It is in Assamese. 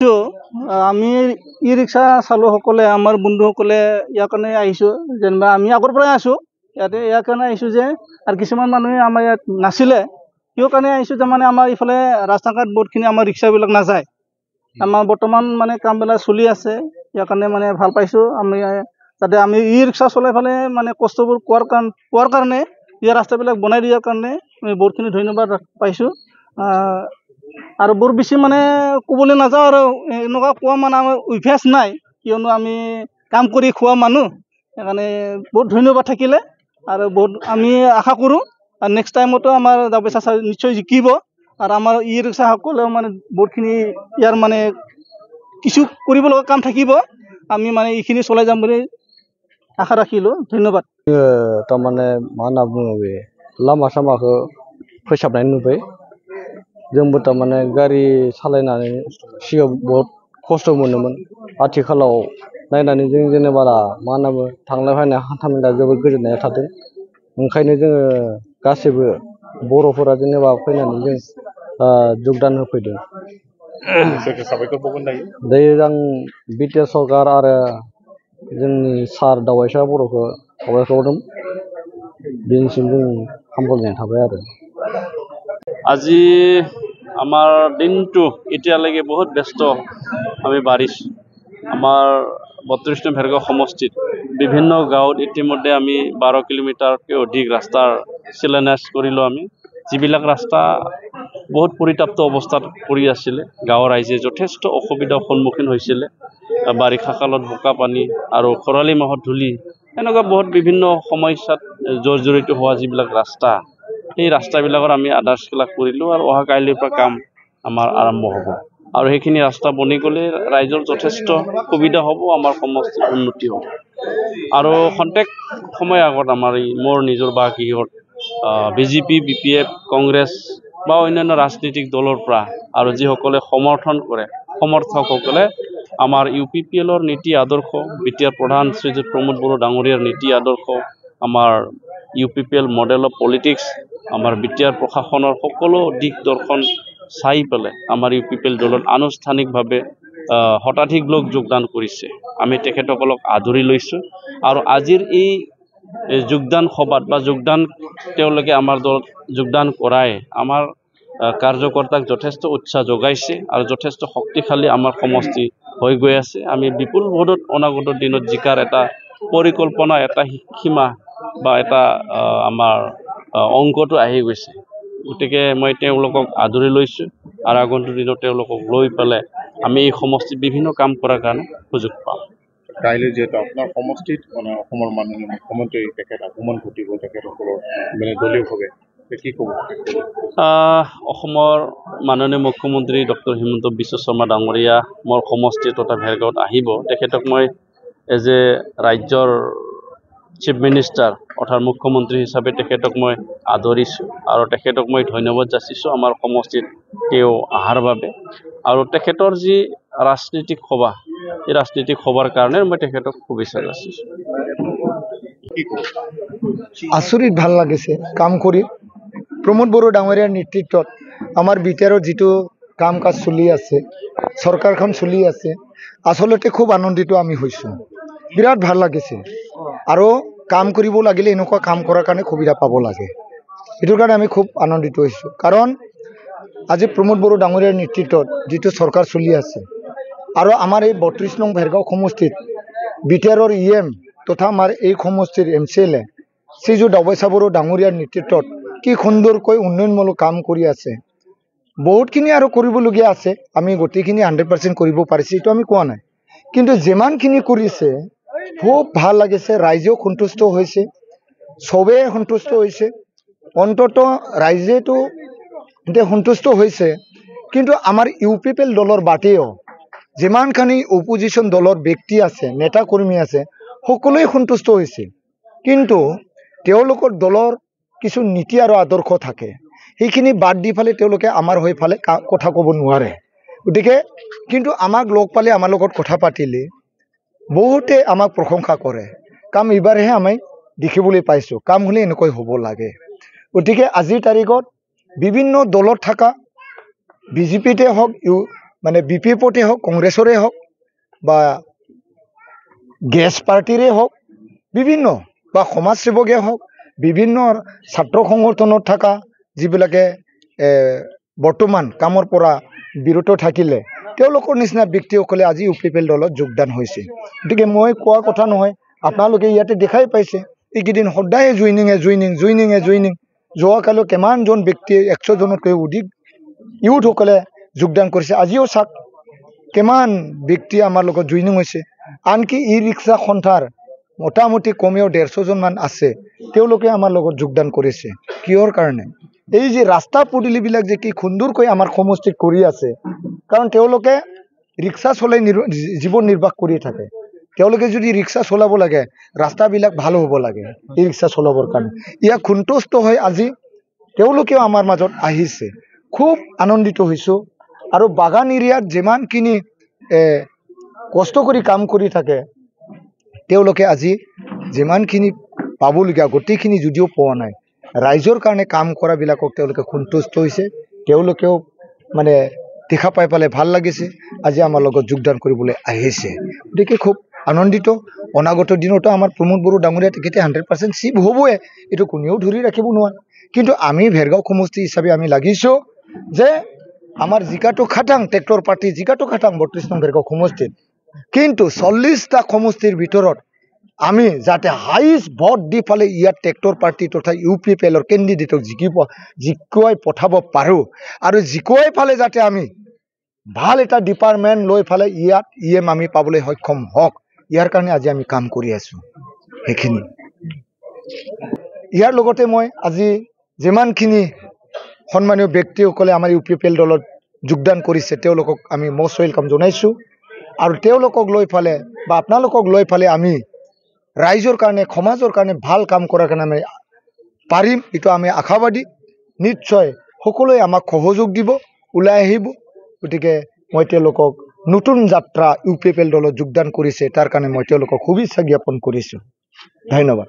আমি ই ৰিক্সা চালকসকলে আমাৰ বন্ধুসকলে ইয়াৰ কাৰণে আহিছোঁ যেনিবা আমি আগৰ পৰাই আছোঁ ইয়াতে ইয়াৰ কাৰণে আহিছোঁ যে আৰু কিছুমান মানুহে আমাৰ ইয়াত নাছিলে কিয় কাৰণে আহিছোঁ তাৰমানে আমাৰ ইফালে ৰাস্তা ঘাট বহুতখিনি আমাৰ ৰিক্সাবিলাক নাযায় আমাৰ বৰ্তমান মানে কামবিলাক চলি আছে ইয়াৰ কাৰণে মানে ভাল পাইছোঁ আমি যাতে আমি ই ৰিক্সা চলাই ফালে মানে কষ্টবোৰ পোৱাৰ কাৰণে ইয়াৰ ৰাস্তাবিলাক বনাই দিয়াৰ কাৰণে আমি বহুতখিনি ধন্যবাদ পাইছোঁ আৰু বৰ বেছি মানে ক'বলৈ নাযাওঁ আৰু এনেকুৱা কোৱা মানে আমাৰ অভ্যাস নাই কিয়নো আমি কাম কৰি খোৱা মানুহ সেইকাৰণে বহুত ধন্যবাদ থাকিলে আৰু বহুত আমি আশা কৰোঁ আৰু নেক্সট টাইমতো আমাৰ দাবৈচা নিশ্চয় জিকিব আৰু আমাৰ ই ৰিক্সাসকলেও মানে বহুতখিনি ইয়াৰ মানে কিছু কৰিব লগা কাম থাকিব আমি মানে এইখিনি চলাই যাম বুলি আশা ৰাখিলোঁ ধন্যবাদ थारमाने मा होनना बुङो बे लामा सामाखौ फोसाबनाय नुबाय जोंबो थारमाने गारि सालायनानै सिगां बहुत खस्थ' मोनोमोन आथिखालाव नायनानै जों जेनेबा मा होनना बुङो थांलाय फैलाय हान्थामेला जोबोद गोजोननाय थादों ओंखायनो जोङो गासैबो बर'फोरा जेनेबा फैनानै जों जगदान होफैदों दायो आं बिटिआर सरकार आरो जोंनि सार दावबायसा बर'खौ साबायखर दिनैसिम जों हामगलायनाय थाबाय आरो আজি আমাৰ দিনটো এতিয়ালৈকে বহুত ব্যস্ত আমি বাঢ়িছোঁ আমাৰ ৩২ নং ভেৰগাঁও সমষ্টিত বিভিন্ন গাঁৱত ইতিমধ্যে আমি 12 কিলোমিটাৰতকৈ অধিক ৰাস্তাৰ শিলান্যাস কৰিলোঁ আমি যিবিলাক ৰাস্তা বহুত পৰিতাপ্ত অৱস্থাত পৰি আছিলে গাঁৱৰ ৰাইজে যথেষ্ট অসুবিধাৰ সন্মুখীন হৈছিলে বাৰিষা কালত বোকা পানী আৰু খৰালি মাহত ধূলি এনেকুৱা বহুত বিভিন্ন সমস্যাত জৰ্জৰিত হোৱা যিবিলাক ৰাস্তা এই ৰাস্তাবিলাকৰ আমি আধাৰশিলা কৰিলোঁ আৰু অহা কাইলৈৰ পৰা কাম আমাৰ আৰম্ভ হ'ব আৰু সেইখিনি ৰাস্তা বনি গ'লে ৰাইজৰ যথেষ্ট সুবিধা হ'ব আমাৰ সমষ্টিৰ উন্নতি হ'ব আৰু খন্তেক সময় আগত আমাৰ মোৰ নিজৰ বাকীহত বিজেপি বিপিএফ কংগ্ৰেছ বা অন্যান্য ৰাজনৈতিক দলৰ পৰা আৰু যিসকলে সমৰ্থন কৰে সমৰ্থকসকলে আমাৰ ইউপিপিএলৰ নীতি আদৰ্শ বিটিআৰ প্ৰধান শ্ৰীযুত প্ৰমোদ বড়ো ডাঙৰীয়াৰ নীতি আদৰ্শ আমাৰ ইউপিপিএল মডেল অফ পলিটিক্স আমাৰ বিটিআৰ প্ৰশাসনৰ সকলো দিক দৰ্শন চাই পেলাই আমাৰ ইউপিপিএল দলত আনুষ্ঠানিকভাৱে শতাধিক লোক যোগদান কৰিছে আমি তেখেতসকলক আদৰি লৈছোঁ আৰু আজিৰ এই যোগদান সভাত বা যোগদান তেওঁলোকে আমাৰ দলত যোগদান কৰাই আমাৰ কাৰ্যকৰ্তাক যথেষ্ট উৎসাহ যোগাইছে আৰু যথেষ্ট শক্তিশালী আমাৰ সমষ্টি হৈ গৈ আছে আমি বিপুল ভোটত অনাগত দিনত জিকাৰ এটা পৰিকল্পনা এটা সীমা বা এটা আমাৰ অংকটো আহি গৈছে গতিকে মই তেওঁলোকক আদৰি লৈছোঁ আৰু আগন্তুক দিনত তেওঁলোকক লৈ পেলাই আমি এই সমষ্টিত বিভিন্ন কাম কৰাৰ কাৰণে সুযোগ পাম কাইলৈ যিহেতু আপোনাৰ সমষ্টিত মানে অসমৰ মাননীয় মুখ্যমন্ত্ৰী তেখেত আগমন ঘটিব তেখেতসকলৰ মানে দলীয়ভাৱে কি ক'ব অসমৰ মাননীয় মুখ্যমন্ত্ৰী ডক্টৰ হিমন্ত বিশ্ব শৰ্মা ডাঙৰীয়া মোৰ সমষ্টি তথা ভেৰগাঁৱত আহিব তেখেতক মই এজ এ ৰাজ্যৰ চিফ মিনিষ্টাৰ অৰ্থাৎ মুখ্যমন্ত্ৰী হিচাপে তেখেতক মই আদৰিছোঁ আৰু তেখেতক মই ধন্যবাদ যাচিছোঁ আমাৰ সমষ্টিত তেওঁ অহাৰ বাবে আৰু তেখেতৰ যি ৰাজনৈতিক সভা এই ৰাজনৈতিক সভাৰ কাৰণে মই তেখেতক শুভেচ্ছা যাচিছোঁ আচৰিত ভাল লাগিছে কাম কৰি প্ৰমোদ বড়ো ডাঙৰীয়াৰ নেতৃত্বত আমাৰ বিটিআৰৰ যিটো কাম কাজ চলি আছে চৰকাৰখন চলি আছে আচলতে খুব আনন্দিত আমি হৈছোঁ বিৰাট ভাল লাগিছে আৰু কাম কৰিব লাগিলে এনেকুৱা কাম কৰাৰ কাৰণে সুবিধা পাব লাগে এইটোৰ কাৰণে আমি খুব আনন্দিত হৈছোঁ কাৰণ আজি প্ৰমোদ বড়ো ডাঙৰীয়াৰ নেতৃত্বত যিটো চৰকাৰ চলি আছে আৰু আমাৰ এই ৩২ নং ভেৰগাঁও সমষ্টিত বিটিআৰৰ ইএম তথা আমাৰ এই সমষ্টিৰ MCLA শ্ৰীযুত দাৱৈচা বড়ো ডাঙৰীয়াৰ নেতৃত্বত কি সুন্দৰকৈ উন্নয়নমূলক কাম কৰি আছে বহুতখিনি আৰু কৰিবলগীয়া আছে আমি গোটেইখিনি 100% কৰিব পাৰিছোঁ এইটো আমি কোৱা নাই কিন্তু যিমানখিনি কৰিছে খুব ভাল লাগিছে ৰাইজেও সন্তুষ্ট হৈছে চবেই সন্তুষ্ট হৈছে অন্তত ৰাইজেতো সন্তুষ্ট হৈছে কিন্তু আমাৰ ইউপিপিএল দলৰ বাটেও যিমানখিনি অপজিশ্যন দলৰ ব্যক্তি আছে নেতা কৰ্মী আছে সকলোৱে সন্তুষ্ট হৈছে কিন্তু তেওঁলোকৰ দলৰ কিছু নীতি আৰু আদৰ্শ থাকে সেইখিনি বাদ দি ফালে তেওঁলোকে আমাৰ হৈ ফালে কথা ক'ব নোৱাৰে গতিকে কিন্তু আমাক লগ পালে আমাৰ লগত কথা পাতিলে বহুতে আমাক প্ৰশংসা কৰে কাম এইবাৰহে আমি দেখিবলৈ পাইছোঁ কাম হ'লে এনেকৈ হ'ব লাগে গতিকে আজিৰ তাৰিখত বিভিন্ন দলত থকা বিজেপিতে হওক মানে বি পি এফতে হওক কংগ্ৰেছৰে হওক বা গেছ পাৰ্টিৰে হওক বিভিন্ন বা সমাজসেৱকে হওক বিভিন্ন ছাত্ৰ সংগঠনত থকা যিবিলাকে বৰ্তমান কামৰ পৰা বিৰত থাকিলে তেওঁলোকৰ নিচিনা ব্যক্তিসকলে আজি UPPL দলত যোগদান হৈছে গতিকে মই কোৱা কথা নহয় আপোনালোকে ইয়াতে দেখাই পাইছে এইকেইদিন সদায় জুইনিং যোৱাকালিও কিমানজন ব্যক্তিয়ে 100 জনতকৈ অধিক ইউথসকলে যোগদান কৰিছে আজিও চাওক কিমান ব্যক্তি আমাৰ লগত জুইনিং হৈছে আনকি ই ৰিক্সা সন্থাৰ মোটামুটি কমেও 150 জন মান আছে তেওঁলোকে আমাৰ লগত যোগদান কৰিছে কিহৰ কাৰণে এই যে ৰাস্তা পদূলিবিলাক যে কি সুন্দৰকৈ আমাৰ সমষ্টিত কৰি আছে কাৰণ তেওঁলোকে ৰিক্সা চলাই জীৱন নিৰ্বাহ কৰি থাকে তেওঁলোকে যদি ৰিক্সা চলাব লাগে ৰাস্তাবিলাক ভাল হ'ব লাগে এই ৰিক্সা চলাবৰ কাৰণে ইয়াক সন্তুষ্ট হৈ আজি তেওঁলোকেও আমাৰ মাজত আহিছে খুব আনন্দিত হৈছো আৰু বাগান এৰিয়াত যিমানখিনি কষ্ট কৰি কাম কৰি থাকে তেওঁলোকে আজি যিমানখিনি পাবলগীয়া গোটেইখিনি যদিও পোৱা নাই ৰাইজৰ কাৰণে কাম কৰাবিলাকক তেওঁলোকে সন্তুষ্ট হৈছে তেওঁলোকেও মানে দেখা পাই পালে ভাল লাগিছে আজি আমাৰ লগত যোগদান কৰিবলৈ আহিছে গতিকে খুব আনন্দিত অনাগত দিনতো আমাৰ প্ৰমোদ বড়ো ডাঙৰীয়া তেখেতে 100% চিভ হ'বই এইটো কোনেও ধৰি ৰাখিব নোৱাৰে কিন্তু আমি ভেৰগাঁও সমষ্টি হিচাপে আমি লাগিছো যে আমাৰ জিকাটো খাটাং ট্ৰেক্টৰ পাৰ্টি জিকাটো খাটাং 32 নং ভেৰগাঁও সমষ্টিত কিন্তু 40টা সমষ্টিৰ ভিতৰত আমি যাতে হাইয়েষ্ট ভোট দি পালে ইয়াত ট্ৰেক্টৰ পাৰ্টি তথা UPPLৰ কেণ্ডিডেটক জিকুৱাই পঠাব পাৰোঁ আৰু জিকুৱাই পালে যাতে আমি ভাল এটা ডিপাৰ্টমেণ্ট লৈ ফালে ইয়াত EM আমি পাবলৈ সক্ষম হওক ইয়াৰ কাৰণে আজি আমি কাম কৰি আছো সেইখিনি ইয়াৰ লগতে মই আজি যিমানখিনি সন্মানীয় ব্যক্তিসকলে আমাৰ UPPL দলত যোগদান কৰিছে তেওঁলোকক আমি মষ্ট ওয়েলকাম জনাইছো আৰু তেওঁলোকক লৈ ফালে বা আপোনালোকক লৈ ফালে আমি ৰাইজৰ কাৰণে সমাজৰ কাৰণে ভাল কাম কৰাৰ কাৰণে আমি পাৰিম এইটো আমি আশাবাদী নিশ্চয় সকলোৱে আমাক সহযোগ দিব ওলাই আহিব গতিকে মই তেওঁলোকক নতুন যাত্ৰা UPPL দলত যোগদান কৰিছে তাৰ কাৰণে মই তেওঁলোকক শুভেচ্ছা জ্ঞাপন কৰিছো ধন্যবাদ